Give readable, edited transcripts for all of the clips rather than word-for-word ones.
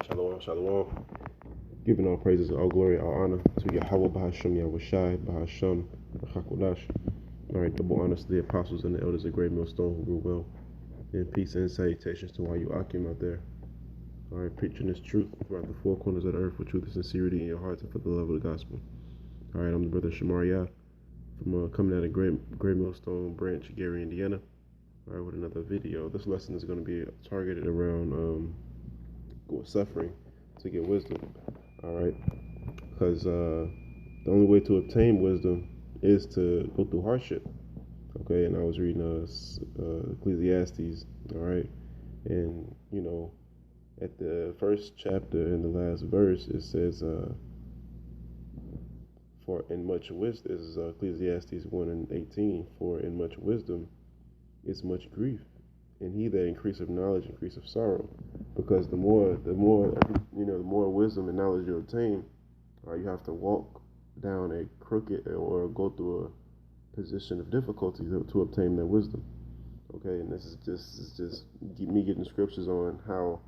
Shalom, shalom. Giving all praises, all glory, all honor to Yahweh Bahasham Yahushai Bahasham Bachakodash. All right, double honors to the apostles and the elders of Great Millstone who rule well. And peace and salutations to all you Akim out there. All right, preaching this truth throughout the four corners of the earth with truth and sincerity in your hearts and for the love of the gospel. All right, I'm the brother Shamaria from coming out of Great Millstone Branch, Gary, Indiana. All right, with another video. This lesson is going to be targeted around suffering to get wisdom. All right, because the only way to obtain wisdom is to go through hardship. Okay, and I was reading Ecclesiastes. All right, and at the first chapter in the last verse, it says, "For in much wisdom," this is Ecclesiastes 1:18. "For in much wisdom is much grief, and he that increaseth knowledge increaseth sorrow." Because the more wisdom and knowledge you obtain, you have to walk down a crooked or go through a position of difficulty to obtain that wisdom. Okay, and this is just me getting scriptures on how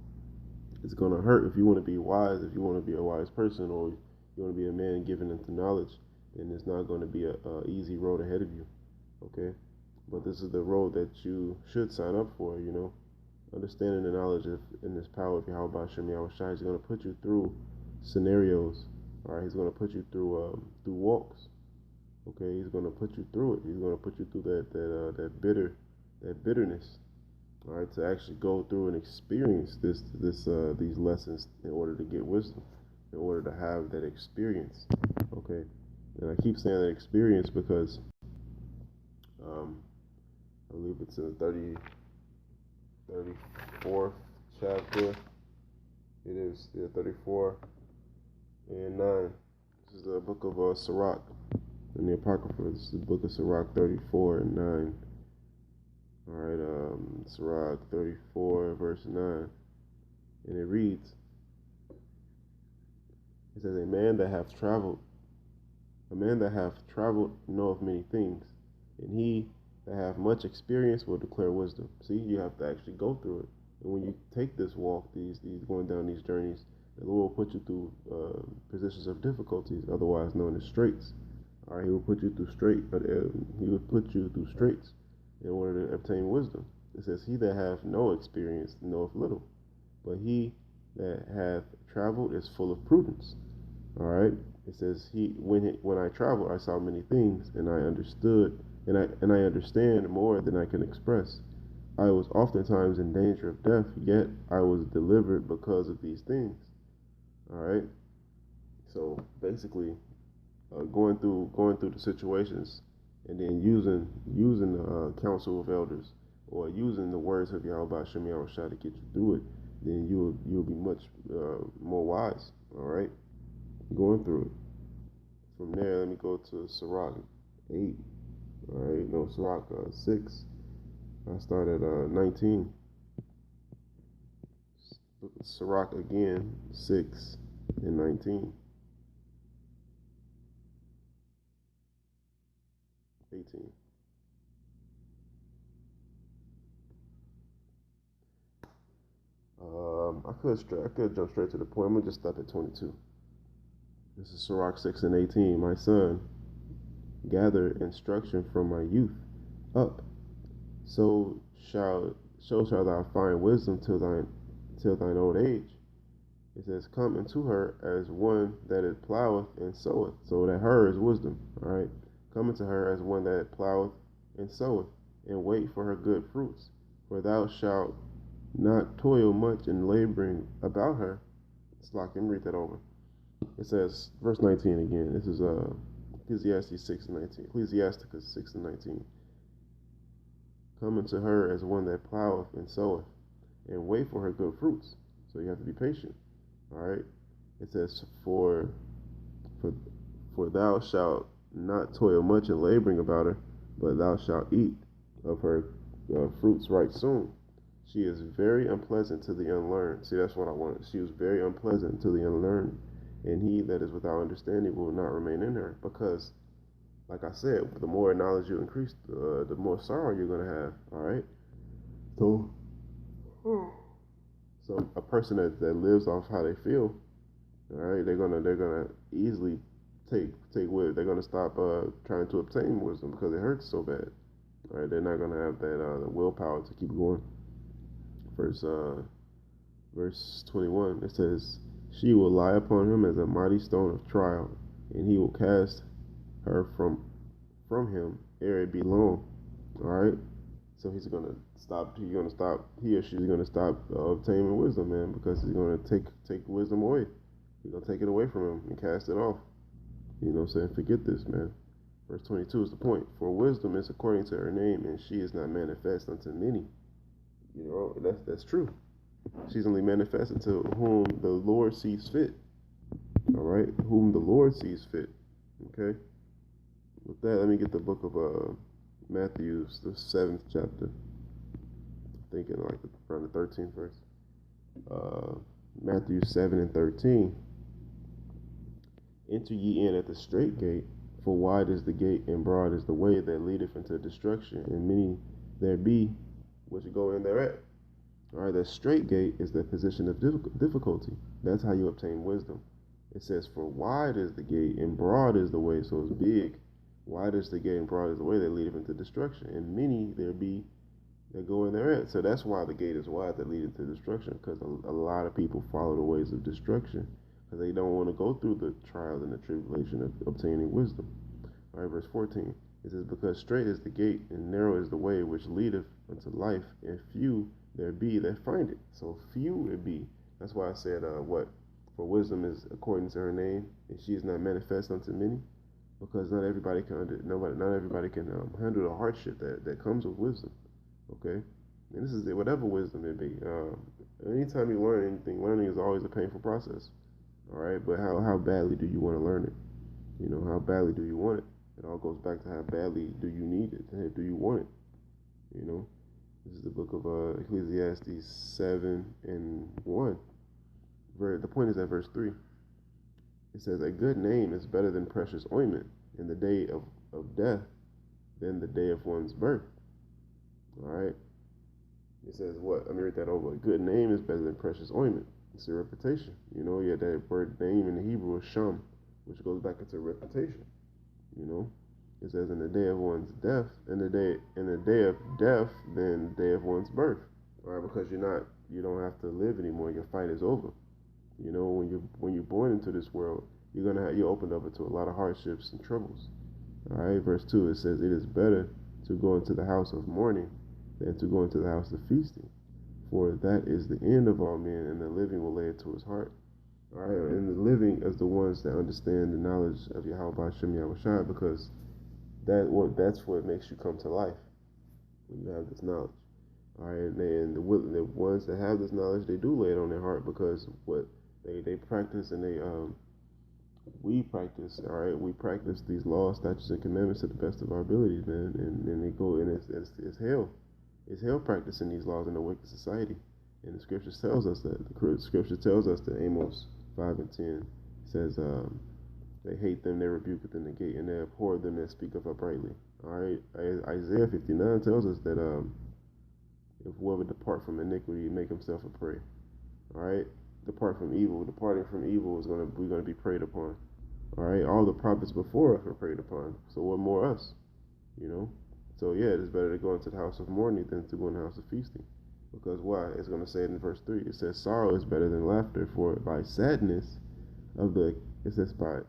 it's gonna hurt if you want to be wise, if you want to be a wise person, or you want to be a man given into knowledge, then it's not going to be a easy road ahead of you. Okay, but this is the road that you should sign up for. Understanding the knowledge of and this power of Yahweh Hashem Yahushai is going to put you through scenarios. All right, he's going to put you through walks. Okay, he's going to put you through it. He's going to put you through that bitterness. All right, to actually go through and experience these lessons in order to get wisdom, in order to have that experience. Okay, and I keep saying that experience because I believe it's in the 34th chapter. It is 34 and 9. This is the book of Sirach in the Apocrypha. This is the book of Sirach 34 and 9. All right, Sirach 34 verse 9, and it reads, it says, a man that hath traveled knoweth many things, and he that hath much experience will declare wisdom. See, you have to actually go through it. And when you take this walk, these going down these journeys, the Lord will put you through positions of difficulties, otherwise known as straits. All right, He will put you through straits in order to obtain wisdom. It says, he that hath no experience knoweth little, but he that hath traveled is full of prudence. All right, it says, when I traveled, I saw many things, and I understood. And I understand more than I can express. I was oftentimes in danger of death, yet I was delivered because of these things. All right. So basically, going through the situations, and then using the counsel of elders, or using the words of Yahweh Hashem Yahushai to get you through it, then you'll be much more wise. All right. Going through it. From there, let me go to Sirach 8. All right, no, Sirach 6. I start at 19. Sirach again, 6 and 19. 18. I could jump straight to the point. I'm gonna just stop at 22. This is Sirach 6 and 18. My son, gather instruction from my youth up, so shall thou find wisdom till thine old age. It says, come unto her as one that it ploweth and soweth. So that her is wisdom. All right, come unto her as one that it ploweth and soweth, and wait for her good fruits. For thou shalt not toil much in laboring about her. Let me read that over. It says, verse 19 again. This is Ecclesiastes 6 and 19. Ecclesiasticus 6 and 19. Come unto her as one that ploweth and soweth, and wait for her good fruits. So you have to be patient. All right. It says, for thou shalt not toil much in laboring about her, but thou shalt eat of her fruits right soon. She is very unpleasant to the unlearned. See, that's what I wanted. She was very unpleasant to the unlearned, and he that is without understanding will not remain in her. Because, like I said, the more knowledge you increase, the more sorrow you're going to have. All right? So a person that lives off how they feel, all right, they're gonna easily take with. They're gonna stop trying to obtain wisdom because it hurts so bad. All right, they're not gonna have that the willpower to keep going. Verse verse 21. It says, "She will lie upon him as a mighty stone of trial, and he will cast her from him ere it be long." All right. So he's gonna stop. He's gonna stop. He or she's gonna stop obtaining wisdom, man, because he's gonna take wisdom away. He's gonna take it away from him and cast it off. You know what I'm saying? Forget this, man. Verse 22 is the point. For wisdom is according to her name, and she is not manifest unto many. You know, that's true. She's only manifested to whom the Lord sees fit. All right, whom the Lord sees fit. Okay. With that, let me get the book of Matthew, the 7th chapter. Thinking like around the 13th verse. Matthew 7:13. Enter ye in at the straight gate, for wide is the gate and broad is the way that leadeth into destruction, and many there be which go in thereat. All right, that straight gate is the position of difficulty. That's how you obtain wisdom. It says, for wide is the gate and broad is the way, so it's big. Wide is the gate and broad is the way that leadeth into destruction, and many there be that go in thereat. So that's why the gate is wide that leadeth to destruction, because a lot of people follow the ways of destruction, because they don't want to go through the trials and the tribulation of obtaining wisdom. All right, verse 14. It says, because straight is the gate and narrow is the way which leadeth unto life, and few there be that find it. So few it be. That's why I said, what? For wisdom is according to her name, and she is not manifest unto many, because not everybody can handle the hardship that comes with wisdom. Okay, and this is it, whatever wisdom it be. Anytime you learn anything, learning is always a painful process. All right, but how badly do you want to learn it? You know, how badly do you want it? It all goes back to how badly do you need it? Do you want it? You know, this is the book of Ecclesiastes 7:1. The point is at verse 3. It says, a good name is better than precious ointment in the day of death than the day of one's birth. All right. It says what? Let me read that over. A good name is better than precious ointment. It's a reputation. You know, yeah, that word name in the Hebrew is sham, which goes back into reputation. You know, it says in the day of one's death, in the day of death, than the day of one's birth. All right, because you don't have to live anymore. Your fight is over. You know, when you're born into this world, you're opened up to a lot of hardships and troubles. All right, verse 2, it says, it is better to go into the house of mourning than to go into the house of feasting, for that is the end of all men, and the living will lay it to his heart. All right, and the living as the ones that understand the knowledge of Yahweh Hashem Yahushua, because that's what makes you come to life, when you have this knowledge. All right, and the ones that have this knowledge, they do lay it on their heart, because what they practice, and we practice. All right, we practice these laws, statutes, and commandments to the best of our abilities, man. And they go, and it's hell. It's hell practicing these laws in a wicked society. And the scriptures tells us that. The scripture tells us that Amos 5:10 says, they hate them, they rebuke within the gate, and they abhor them that speak of uprightly. All right, Isaiah 59 tells us that if whoever depart from iniquity, make himself a prey. All right, depart from evil. Departing from evil we're gonna be preyed upon. All right, all the prophets before us were preyed upon. So what more us? You know. So yeah, it's better to go into the house of mourning than to go in the house of feasting. Because why? It's going to say it in verse 3. It says, sorrow is better than laughter, for by sadness of the, it says by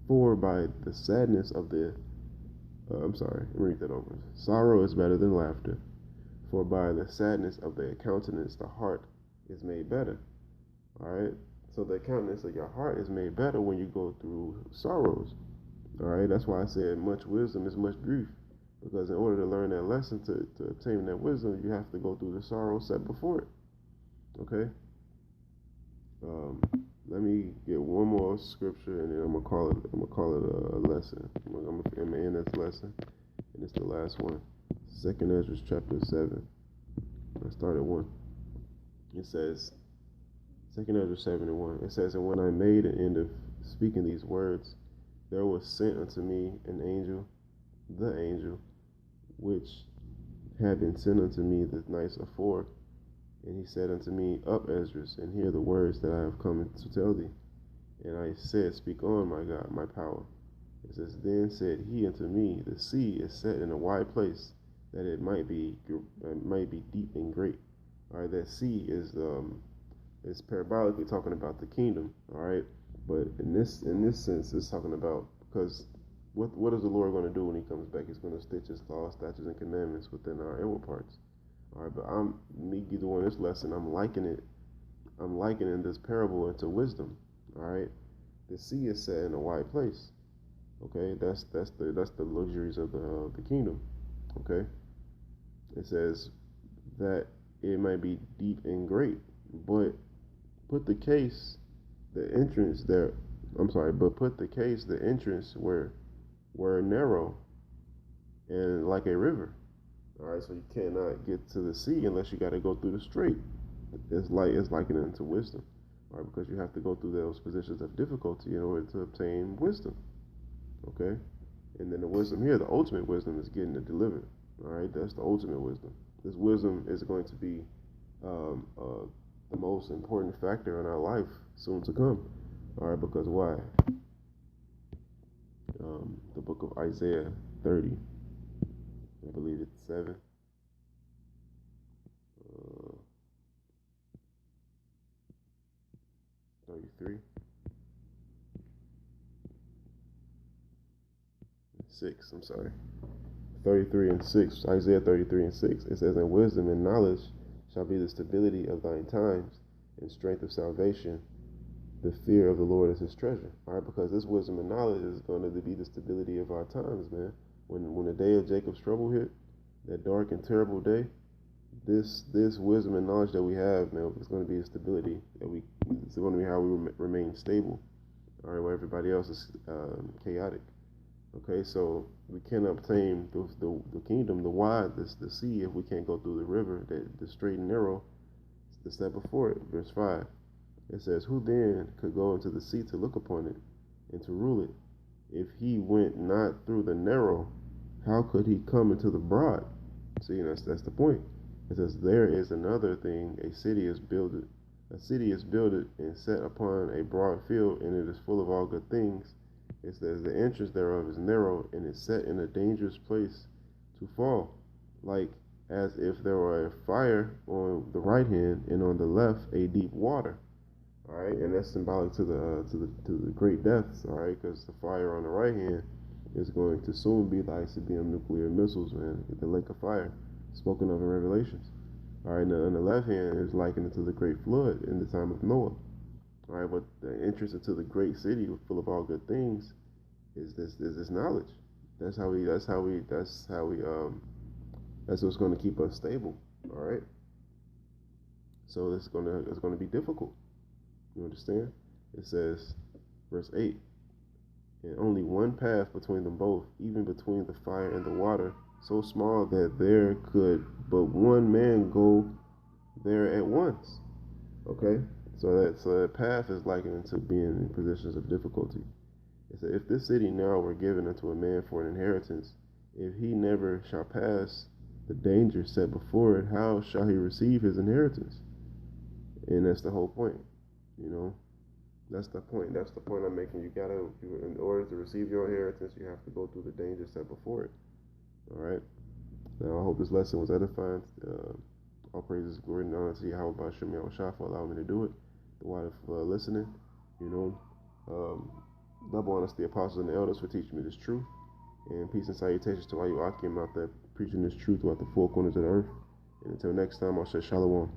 the sadness of the, I'm sorry, let me read that over. Sorrow is better than laughter, for by the sadness of the countenance, the heart is made better. All right? So the countenance of your heart is made better when you go through sorrows. All right? That's why I said much wisdom is much grief. Because in order to learn that lesson, to obtain that wisdom, you have to go through the sorrow set before it. Okay? Let me get one more scripture, and then I'm gonna call it a lesson. I'm gonna end this lesson, and it's the last one. 2nd Ezra chapter 7. I start at 1. It says, 2nd Ezra 7:1. It says, and when I made an end of speaking these words, there was sent unto me an angel, the angel, which had been sent unto me the nights afore, And he said unto me, Up, Esdras, and hear the words that I have come to tell thee. And I said, Speak on, my God, my power. It says, Then said he unto me, The sea is set in a wide place, that it might be deep and great. All right, that sea is parabolically talking about the kingdom. All right, but in this sense, it's talking about, because what is the Lord going to do when he comes back? He's going to stitch his laws, statutes, and commandments within our inward parts. All right, but me doing this lesson, I'm likening this parable into wisdom. All right, the sea is set in a wide place. Okay, that's the luxuries of the kingdom. Okay, it says that it might be deep and great, but put the case the entrance there. I'm sorry, but put the case the entrance were narrow and like a river. All right, so you cannot get to the sea unless you got to go through the strait. It's likened into wisdom, all right, because you have to go through those positions of difficulty in order to obtain wisdom. Okay, and then the wisdom here, the ultimate wisdom, is getting it delivered. All right, that's the ultimate wisdom. This wisdom is going to be the most important factor in our life soon to come. All right, because why? The book of Isaiah 30, I believe it's 7. 33, 6. I'm sorry, 33 and 6. Isaiah 33 and 6. It says, "And wisdom and knowledge shall be the stability of thine times, and strength of salvation. The fear of the Lord is his treasure." All right, because this wisdom and knowledge is going to be the stability of our times, man. When the day of Jacob's trouble hit, that dark and terrible day, this wisdom and knowledge that we have, man, is going to be a stability that it's going to be how we remain stable. All right, where everybody else is chaotic. Okay, so we can't obtain the kingdom, the sea, if we can't go through the river, the straight and narrow, the step before it. Verse 5. It says, "Who then could go into the sea to look upon it, and to rule it? If he went not through the narrow, how could he come into the broad?" See, that's the point. It says, "There is another thing, a city is builded and set upon a broad field, and it is full of all good things. It says, the entrance thereof is narrow, and is set in a dangerous place to fall, like as if there were a fire on the right hand, and on the left a deep water." All right, and that's symbolic to the great deaths. All right, because the fire on the right hand is going to soon be the ICBM nuclear missiles, man, the lake of fire, spoken of in Revelations. All right, now on the left hand is likened to the great flood in the time of Noah. All right, but the entrance into the great city full of all good things is this knowledge. That's what's going to keep us stable. All right, so it's gonna be difficult. You understand? It says, verse 8, "And only one path between them both, even between the fire and the water, so small that there could but one man go there at once." Okay? So that path is likened to being in positions of difficulty. It said, "If this city now were given unto a man for an inheritance, if he never shall pass the danger set before it, how shall he receive his inheritance?" And that's the whole point. You know, that's the point. That's the point I'm making. In order to receive your inheritance, you have to go through the danger set before it. All right. Now, I hope this lesson was edifying. All praises, glory, and honor to Yahweh B'Shem Yahushua for allowing me to do it. The wife for listening. You know, double honors to the apostles and the elders for teaching me this truth. And peace and salutations to all you Akim out there preaching this truth throughout the four corners of the earth. And until next time, I'll say Shalom.